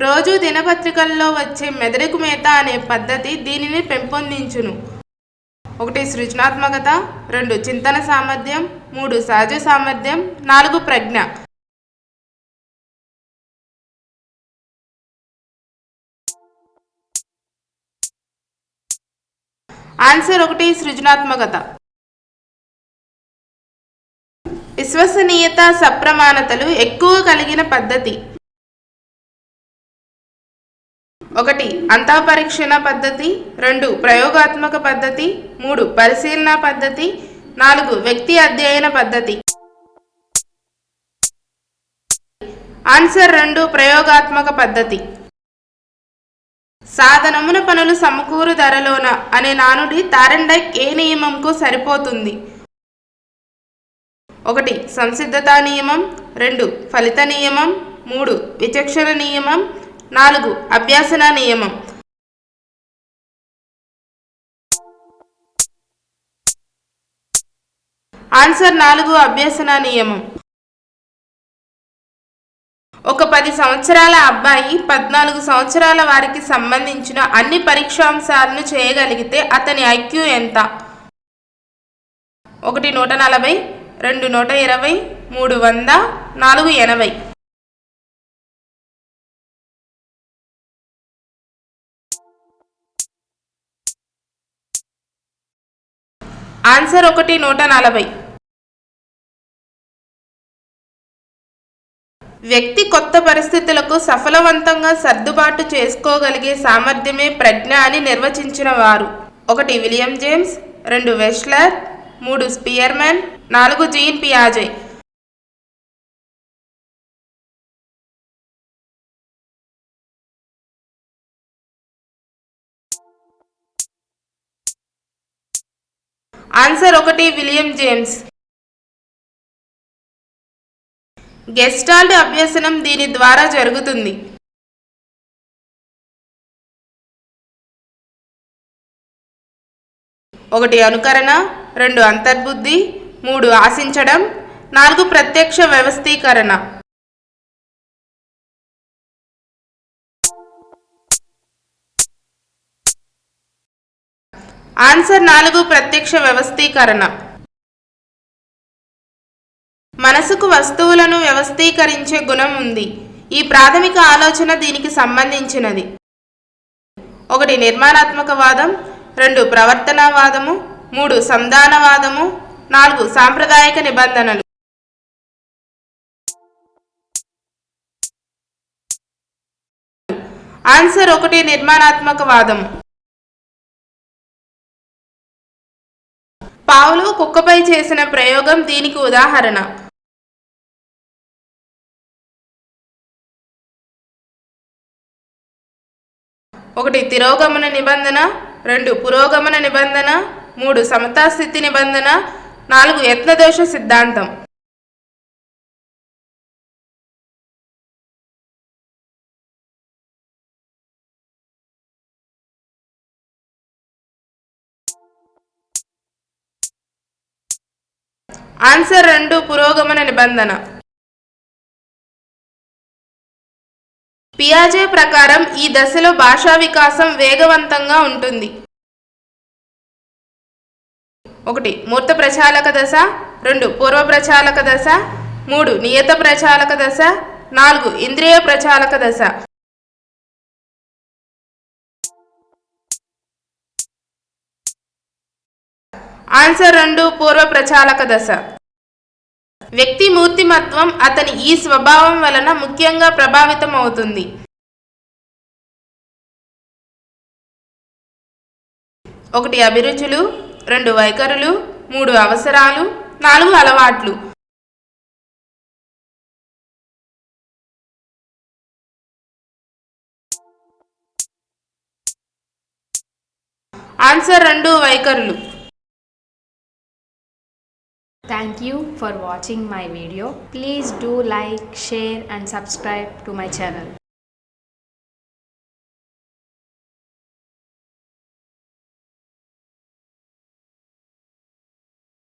రోజు దినపత్రికల్లో వచ్చే మెదడుకు మేత అనే పద్ధతి దీనిని పెంపొందించును. 1 సృజనాత్మకత, 2 చింతన సామర్థ్యం, 3 సహజ సామర్థ్యం, 4 ప్రజ్ఞ. ఆన్సర్ 1 సృజనాత్మకత. విశ్వసనీయత, సప్రమాణతలు ఎక్కువ కలిగిన పద్ధతి. 1 అంతఃపరీక్షణ పద్ధతి, 2 ప్రయోగాత్మక పద్ధతి, 3 పరిశీలన పద్ధతి, 4 వ్యక్తి అధ్యయన పద్ధతి. ఆన్సర్ 2 ప్రయోగాత్మక పద్ధతి. సాధనమున పనులు సమకూరు ధరలోన అనే నానుడి థారెన్డైక్ ఏ నియమంకు సరిపోతుంది? 1 సంసిద్ధతా నియమం, 2 ఫలిత నియమం, 3 విచక్షణ నియమం, 4 అభ్యాసన నియమం. ఆన్సర్ 4 అభ్యాసన నియమం. ఒక 10 సంవత్సరాల అబ్బాయి 14 సంవత్సరాల వారికి సంబంధించిన అన్ని పరీక్షాంశాలను చేయగలిగితే అతని ఐక్యూ ఎంత? 1 140, 2 120, 3 100, 4 80. ఆన్సర్ 1 140. వ్యక్తి కొత్త పరిస్థితులకు సఫలవంతంగా సర్దుబాటు చేసుకోగలిగే సామర్థ్యమే ప్రజ్ఞ అని నిర్వచించిన వారు? 1 William James, 2 Wechsler, 3 Spearman, 4 Jean పియాజే. Answer 1 William James. గెస్టాల్ట్ అభ్యసనం దీని ద్వారా జరుగుతుంది. 1 అనుకరణ, 2 అంతర్బుద్ధి, 3 ఆశించడం, 4 ప్రత్యక్ష వ్యవస్థీకరణ. ఆన్సర్ 4 ప్రత్యక్ష వ్యవస్థీకరణ. మనసుకు వస్తువులను వ్యవస్థీకరించే గుణం ఉంది. ఈ ప్రాథమిక ఆలోచన దీనికి సంబంధించినది. 1 నిర్మాణాత్మకవాదం, 2 ప్రవర్తనవాదము, 3 సంధానవాదము, 4 సాంప్రదాయిక నిబంధనలు. ఆన్సర్ 1 నిర్మాణాత్మకవాదము. పావులు కుక్కపై చేసిన ప్రయోగం దీనికి ఉదాహరణ? 1 తిరోగమన నిబంధన, 2 పురోగమన నిబంధన, 3 సమతాస్థితి నిబంధన, 4 యత్నదోష సిద్ధాంతం. ఆన్సర్ 2 పురోగమన నిబంధన. పియాజే ప్రకారం ఈ దశలో భాషా వికాసం వేగవంతంగా ఉంటుంది. 1 మూర్త ప్రచాలక దశ, 2 పూర్వ ప్రచాలక దశ, 3 నియత ప్రచాలక దశ, 4 ఇంద్రియ ప్రచాలక దశ. ఆన్సర్ 2 పూర్వ ప్రచాలక దశ. వ్యక్తి మూర్తిమత్వం అతని ఈ స్వభావం వలన ముఖ్యంగా ప్రభావితం అవుతుంది. 1 అభిరుచులు, 2 వైఖరులు, 3 అవసరాలు, 4 అలవాట్లు. ఆన్సర్ 2 వైఖరులు. Thank you for watching my video. Please do like, share and subscribe to my channel.